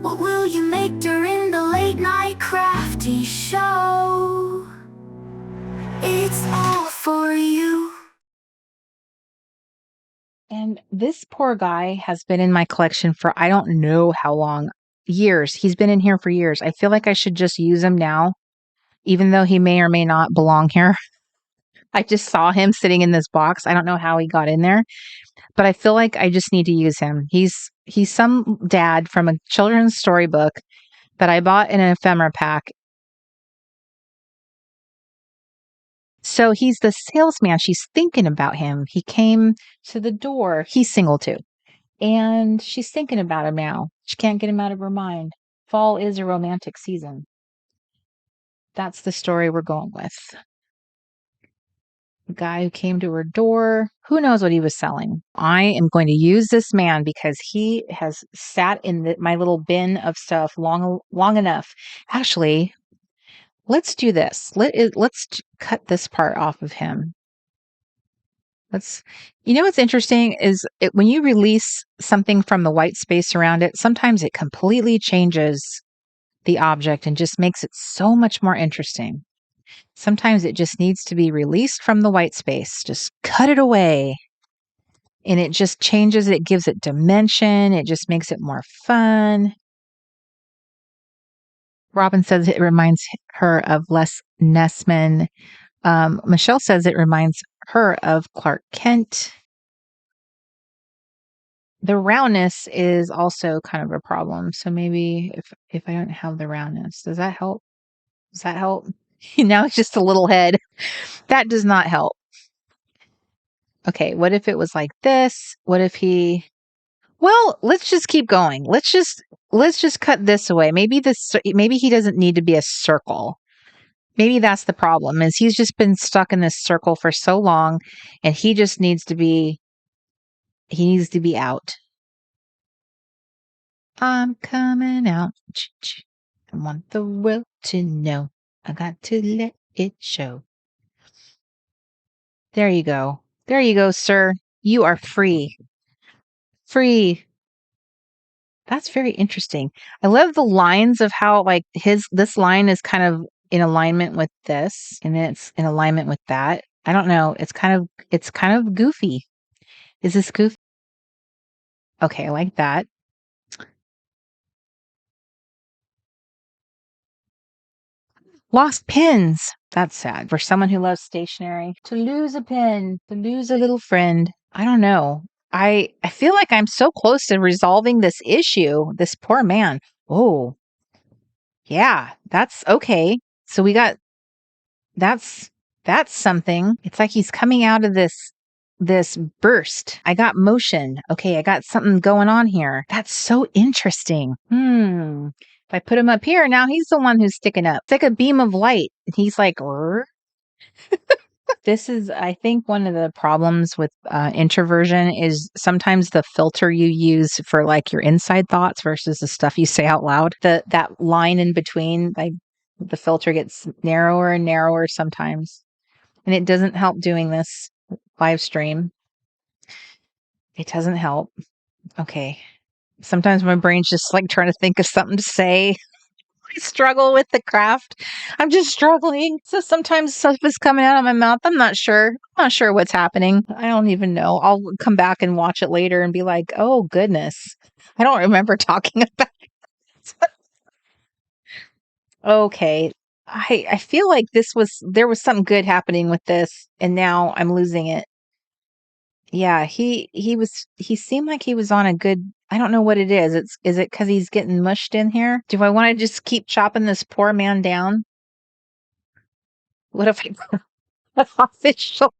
What will you make during the late night crafty show? It's all for you. And this poor guy has been in my collection for I don't know how long. Years. He's been in here for years. I feel like I should just use him now, even though he may or may not belong here. I just saw him sitting in this box. I don't know how he got in there, but I feel like I just need to use him. He's some dad from a children's storybook that I bought in an ephemera pack. So he's the salesman. She's thinking about him. He came to the door. He's single too. And she's thinking about him now. She can't get him out of her mind. Fall is a romantic season. That's the story we're going with. The guy who came to her door, who knows what he was selling. I am going to use this man because he has sat in my little bin of stuff long enough. Actually, let's do this. Let's cut this part off of him. What's interesting is when you release something from the white space around it, sometimes it completely changes the object and just makes it so much more interesting. Sometimes it just needs to be released from the white space. Just cut it away. And it just changes it, gives it dimension. It just makes it more fun. Robin says it reminds her of Les Nessman. Michelle says it reminds her of Clark Kent. The roundness is also kind of a problem. So maybe if I don't have the roundness, does that help? Does that help? Now it's just a little head. That does not help. Okay, what if it was like this? What if well, let's just keep going. Let's just cut this away. Maybe he doesn't need to be a circle. Maybe that's the problem, is he's just been stuck in this circle for so long and he needs to be out. I'm coming out. I want the world to know. I got to let it show. There you go. There you go, sir. You are free. Free. That's very interesting. I love the lines of how this line is kind of in alignment with this, and then it's in alignment with that. I don't know. It's kind of goofy. Is this goofy? Okay, I like that. Lost pins. That's sad for someone who loves stationery. To lose a pin, to lose a little friend. I don't know. I feel like I'm so close to resolving this issue. This poor man. Oh, yeah, that's okay. So that's something. It's like he's coming out of this burst. I got motion. Okay, I got something going on here. That's so interesting. If I put him up here, now he's the one who's sticking up. It's like a beam of light. And he's like, This is, I think, one of the problems with introversion is sometimes the filter you use for like your inside thoughts versus the stuff you say out loud. That line in between, the filter gets narrower and narrower sometimes. And it doesn't help doing this live stream. It doesn't help. Okay. Sometimes my brain's just like trying to think of something to say. I struggle with the craft. I'm just struggling. So sometimes stuff is coming out of my mouth. I'm not sure. I'm not sure what's happening. I don't even know. I'll come back and watch it later and be like, oh, goodness. I don't remember talking about it. Okay. I feel like there was something good happening with this, and now I'm losing it. Yeah, he seemed like he was on a good, I don't know what it is. Is it because he's getting mushed in here? Do I want to just keep chopping this poor man down? What if I put off his shoulder?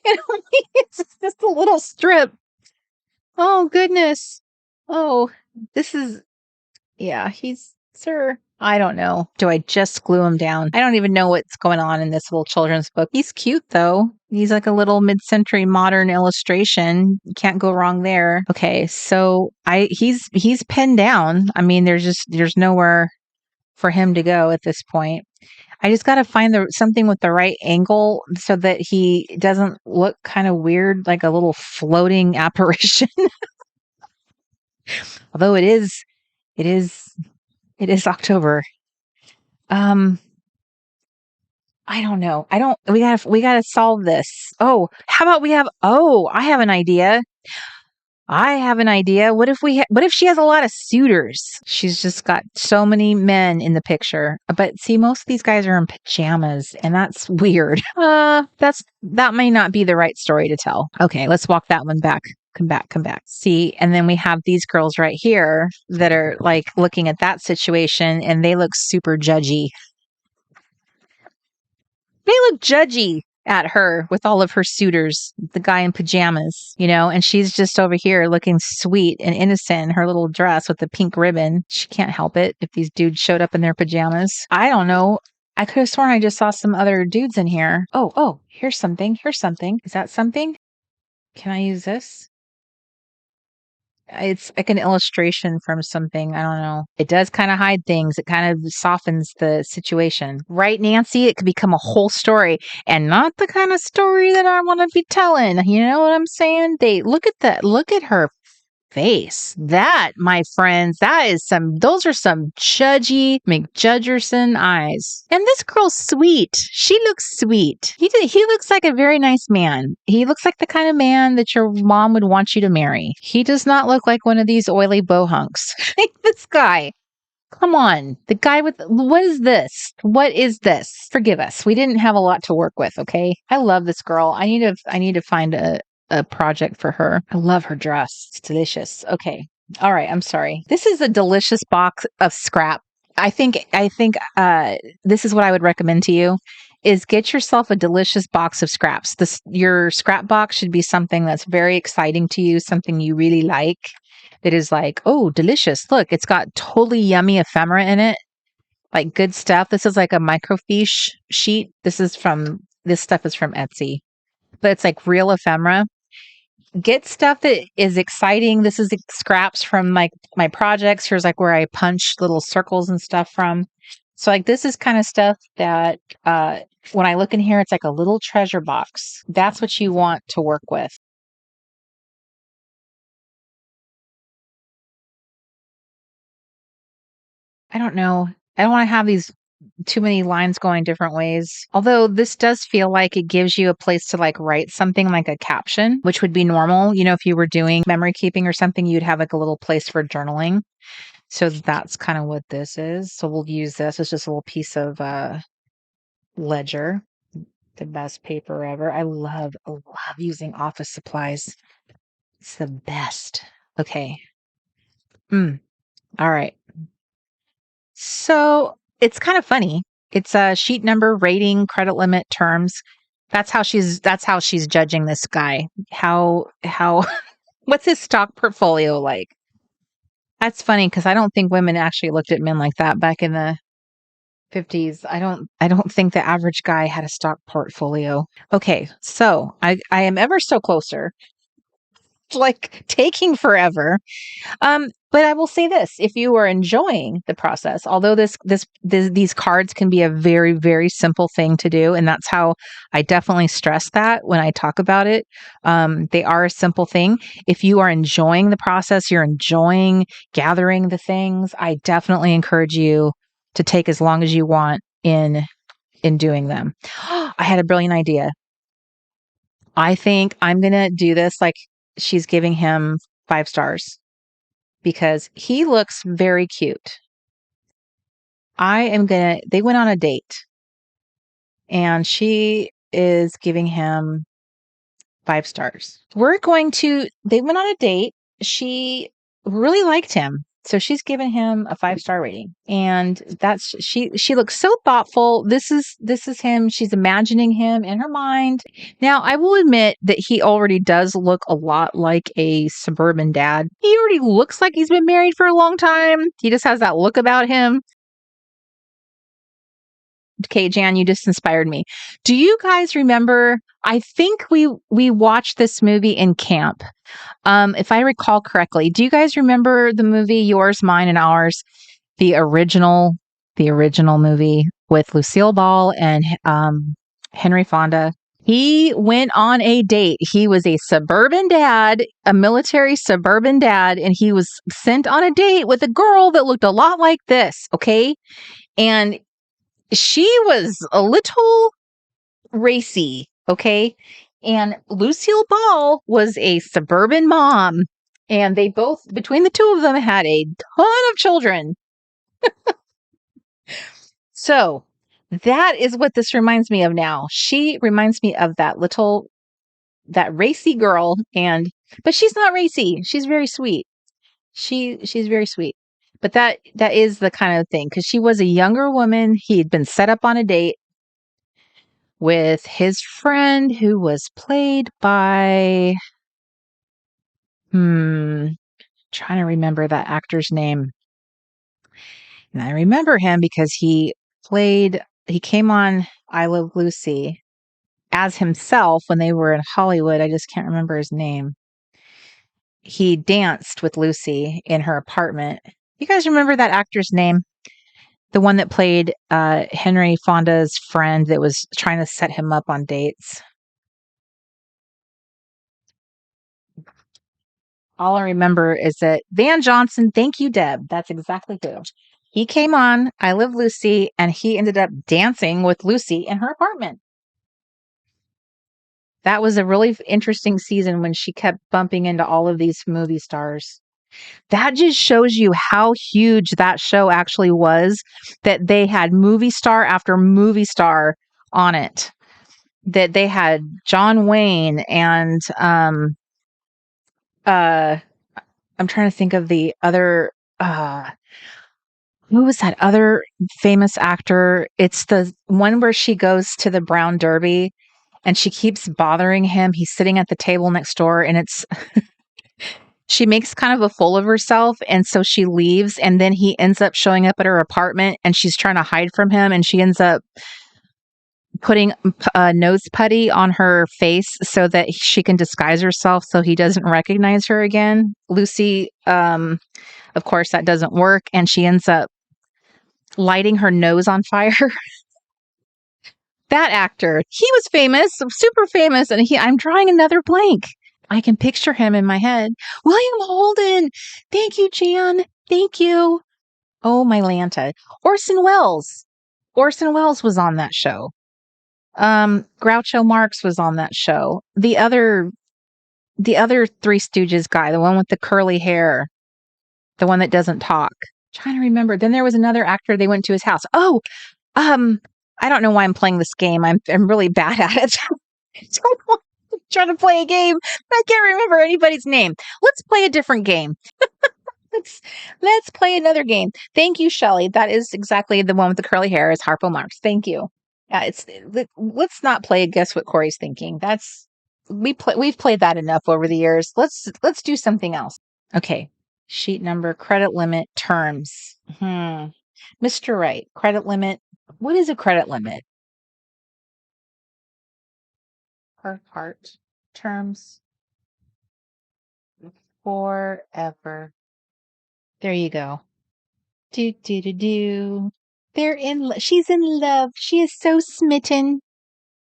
It's just a little strip. Oh goodness. Oh, this is, yeah, sir. I don't know. Do I just glue him down? I don't even know what's going on in this little children's book. He's cute though. He's like a little mid-century modern illustration. You can't go wrong there. Okay, so he's pinned down. I mean, there's nowhere for him to go at this point. I just got to find something with the right angle so that he doesn't look kind of weird, like a little floating apparition. Although it is October. I don't know. We gotta solve this. Oh, how about I have an idea. What if she has a lot of suitors? She's just got so many men in the picture. But see, most of these guys are in pajamas, and that's weird. That may not be the right story to tell. Okay, let's walk that one back. Come back. See, and then we have these girls right here that are like looking at that situation, and they look super judgy. They look judgy at her with all of her suitors, the guy in pajamas, and she's just over here looking sweet and innocent in her little dress with the pink ribbon. She can't help it if these dudes showed up in their pajamas. I don't know. I could have sworn I just saw some other dudes in here. Oh, here's something. Is that something? Can I use this? It's like an illustration from something. I don't know. It does kind of hide things. It kind of softens the situation. Right, Nancy? It could become a whole story and not the kind of story that I want to be telling. You know what I'm saying? Look at her face. That, my friends, those are some judgy McJudgerson eyes. And this girl's sweet. She looks sweet. He looks like a very nice man. He looks like the kind of man that your mom would want you to marry. He does not look like one of these oily bohunks. This guy. Come on. The guy what is this? What is this? Forgive us. We didn't have a lot to work with, okay? I love this girl. I need to find a project for her. I love her dress. It's delicious. Okay. All right. I'm sorry. This is a delicious box of scrap. I think this is what I would recommend to you is get yourself a delicious box of scraps. Your scrap box should be something that's very exciting to you, something you really like. That is like, oh, delicious. Look, it's got totally yummy ephemera in it. Like good stuff. This is like a microfiche sheet. This stuff is from Etsy. But it's like real ephemera. Get stuff that is exciting. This is scraps from my projects. Here's like where I punch little circles and stuff from. So like this is kind of stuff that when I look in here, it's like a little treasure box. That's what you want to work with. I don't know. I don't want to have these too many lines going different ways. Although this does feel like it gives you a place to like write something like a caption, which would be normal. If you were doing memory keeping or something, you'd have like a little place for journaling. So that's kind of what this is. So we'll use this. It's just a little piece of ledger. The best paper ever. I love using office supplies. It's the best. Okay. All right. So it's kind of funny. It's a sheet number, rating, credit limit, terms. That's how she's judging this guy. How what's his stock portfolio like? That's funny because I don't think women actually looked at men like that back in the 50s. I don't think the average guy had a stock portfolio. Okay, so I am ever so closer. Like taking forever. But I will say this, if you are enjoying the process, although these cards can be a very, very simple thing to do. And that's how I definitely stress that when I talk about it. They are a simple thing. If you are enjoying the process, you're enjoying gathering the things, I definitely encourage you to take as long as you want in doing them. I had a brilliant idea. I think I'm going to do this like she's giving him 5 stars. Because he looks very cute. They went on a date. And she is giving him 5 stars. They went on a date. She really liked him. So she's given him a 5-star rating. And she looks so thoughtful. This is him. She's imagining him in her mind. Now, I will admit that he already does look a lot like a suburban dad. He already looks like he's been married for a long time. He just has that look about him. Okay, Jan, you just inspired me. Do you guys remember? I think we watched this movie in camp. If I recall correctly, do you guys remember the movie Yours, Mine, and Ours? The original movie with Lucille Ball and Henry Fonda. He went on a date. He was a suburban dad, a military suburban dad, and he was sent on a date with a girl that looked a lot like this, okay? And she was a little racy, okay? And Lucille Ball was a suburban mom, and they both, between the two of them, had a ton of children. So that is what this reminds me of now. She reminds me of that racy girl, but she's not racy. She's very sweet. She's very sweet. But that is the kind of thing, because she was a younger woman. He had been set up on a date with his friend, who was played by trying to remember that actor's name. And I remember him because he came on I Love Lucy as himself when they were in Hollywood. I just can't remember his name. He danced with Lucy in her apartment. You guys remember that actor's name? The one that played Henry Fonda's friend that was trying to set him up on dates. All I remember is that Van Johnson, thank you, Deb. That's exactly who. He came on I Love Lucy, and he ended up dancing with Lucy in her apartment. That was a really interesting season when she kept bumping into all of these movie stars. That just shows you how huge that show actually was, that they had movie star after movie star on it. That they had John Wayne and I'm trying to think of the other who was that other famous actor? It's the one where she goes to the Brown Derby and she keeps bothering him. He's sitting at the table next door, and she makes kind of a fool of herself, and so she leaves, and then he ends up showing up at her apartment, and she's trying to hide from him, and she ends up putting nose putty on her face so that she can disguise herself so he doesn't recognize her again. Lucy, of course, that doesn't work, and she ends up lighting her nose on fire. That actor, he was famous, super famous, and I'm drawing another blank. I can picture him in my head. William Holden. Thank you, Jan. Thank you. Oh, my Lanta. Orson Welles. Orson Welles was on that show. Groucho Marx was on that show. The other Three Stooges guy, the one with the curly hair, the one that doesn't talk. Trying to remember. Then there was another actor. They went to his house. Oh, I don't know why I'm playing this game. I'm really bad at it. Trying to play a game. I can't remember anybody's name. Let's play a different game. Let's play another game. Thank you, Shelley. That is exactly the one with the curly hair. Is Harpo Marx. Thank you. Let's not play Guess What Corey's Thinking. We've played that enough over the years. Let's do something else. Okay. Sheet number, credit limit, terms. Mr. Wright, credit limit. What is a credit limit? Part. Terms. Forever. There you go. Do do do do. She's in love. She is so smitten.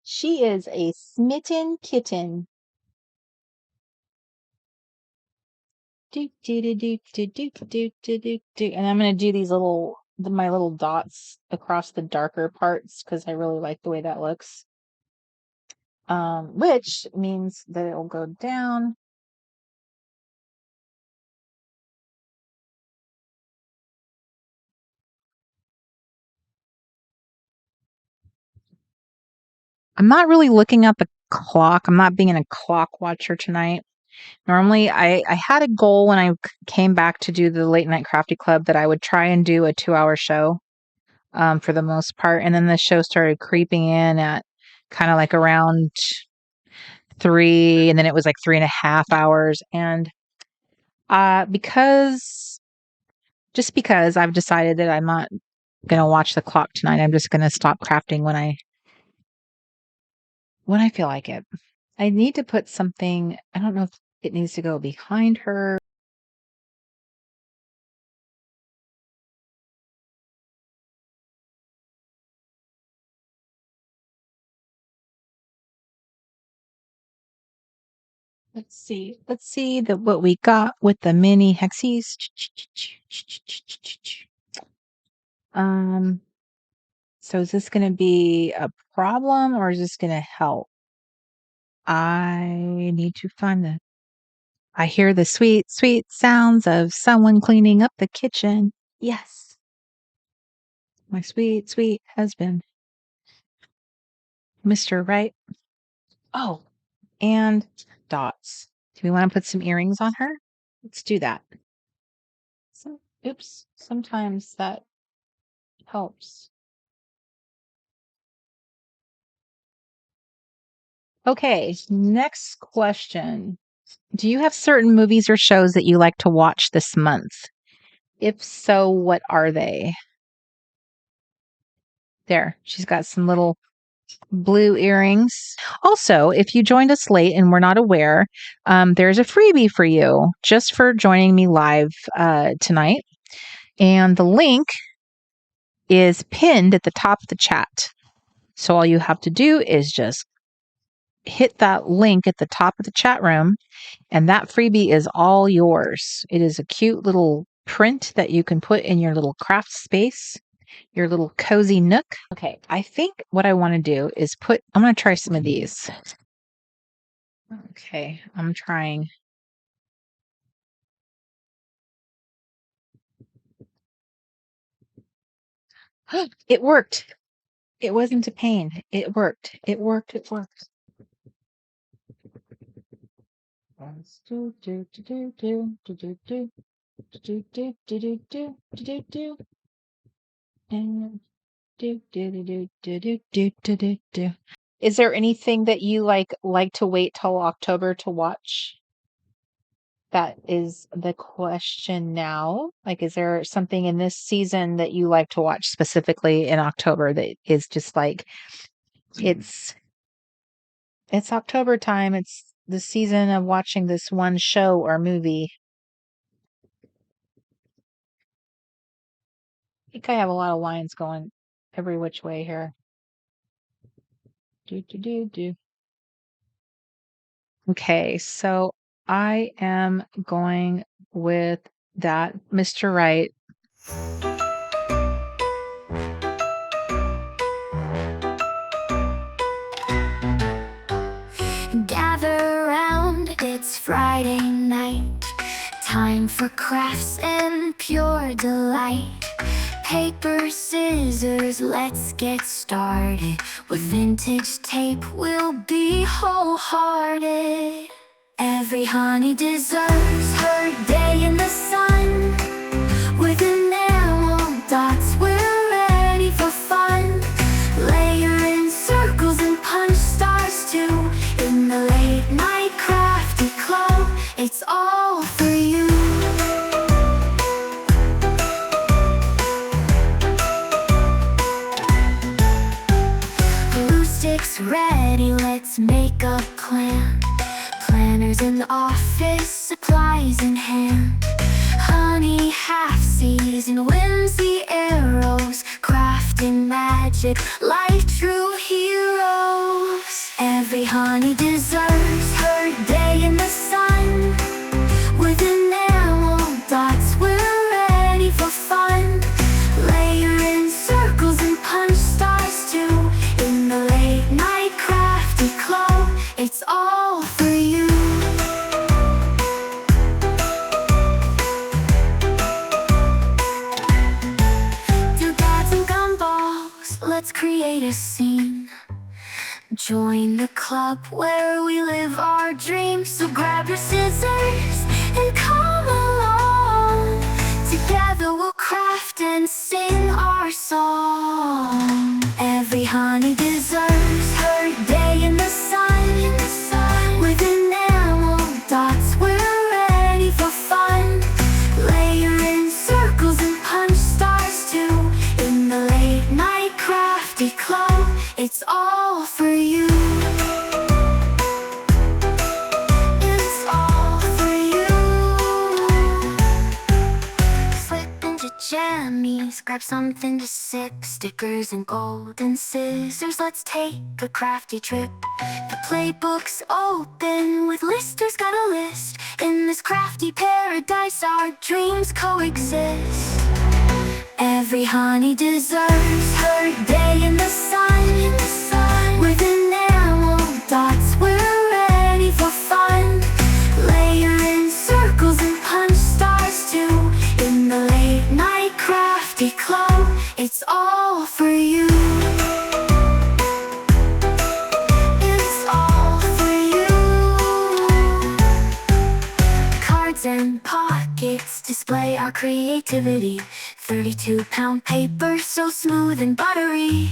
She is a smitten kitten. Do do do do do do do do do do. And I'm gonna do my little dots across the darker parts because I really like the way that looks. Which means that it will go down. I'm not really looking at the clock. I'm not being a clock watcher tonight. Normally, I had a goal when I came back to do the Late Night Crafty Club that I would try and do a 2-hour show for the most part. And then the show started creeping in at kind of like around 3, and then it was like 3.5 hours. And because I've decided that I'm not going to watch the clock tonight, I'm just going to stop crafting when I feel like it. I need to put something, I don't know if it needs to go behind her. Let's see. Let's see what we got with the mini hexies. So is this going to be a problem or is this going to help? I need to find I hear the sweet, sweet sounds of someone cleaning up the kitchen. Yes. My sweet, sweet husband, Mr. Right. Oh, and dots. Do we want to put some earrings on her? Let's do that. Oops. Sometimes that helps. Okay, next question. Do you have certain movies or shows that you like to watch this month? If so, what are they? There, she's got some little blue earrings. Also, if you joined us late and were not aware, there's a freebie for you just for joining me live tonight. And the link is pinned at the top of the chat. So all you have to do is just hit that link at the top of the chat room, and that freebie is all yours. It is a cute little print that you can put in your little craft space, your little cozy nook. Okay, I think what I want to do is I'm going to try some of these. Okay, I'm trying. It worked. It wasn't a pain. It worked. It worked. It worked. Is there anything that you like to wait till October to watch? That is the question now. Like, is there something in this season that you like to watch specifically in October that is just like it's October time. It's the season of watching this one show or movie. I think I have a lot of lines going every which way here. Okay, so I am going with that, Mr. Right. Gather round, it's Friday night. Time for crafts and pure delight. Paper, scissors, let's get started. With vintage tape, we'll be wholehearted. Every honey deserves her day in the sun. With enamel dots, we're ready for fun. Layer in circles and punch stars too. In the Late Night Crafty Club, it's all for you. Glue sticks ready, let's make a plan. Planners in the office, supplies in hand. Honey half-season whimsy arrows, crafting magic like true heroes. Every honey deserves her day in the sun. With enamel dots, we're ready for fun. Layer in circles and punch stars too. In the Late Night Crafty Club, it's all for you. Doodads and gumballs, let's create a scene. Join the club where we live our dreams. So grab your scissors and come along. Together we'll craft and sing our song. Every honey deserves her day in the sun. With enamel dots, we're ready for fun. Layer in circles and punch stars too. In the Late Night Crafty Club, it's all for you. It's all for you. jammies, grab something to sip, stickers and golden scissors. Let's take a crafty trip. The playbook's open with listers, got a list. In this crafty paradise our dreams coexist. Every honey deserves her day in the sun. With enamel dots we're ready for fun. Layer in circles and punch stars too. In the Late Night Crafty Club, it's all for you. It's all for you. Cards and pockets display our creativity. 32-pound paper, so smooth and buttery.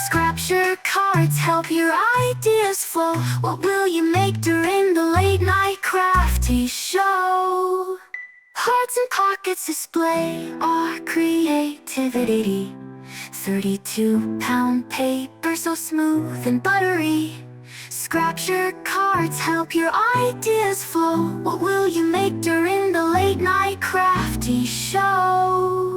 Scrapture cards help your ideas flow. What will you make during the Late Night Crafty show? Cards and pockets display our creativity. 32-pound paper, so smooth and buttery. Scrapture cards help your ideas flow. What will you make during the Late Night Crafty show?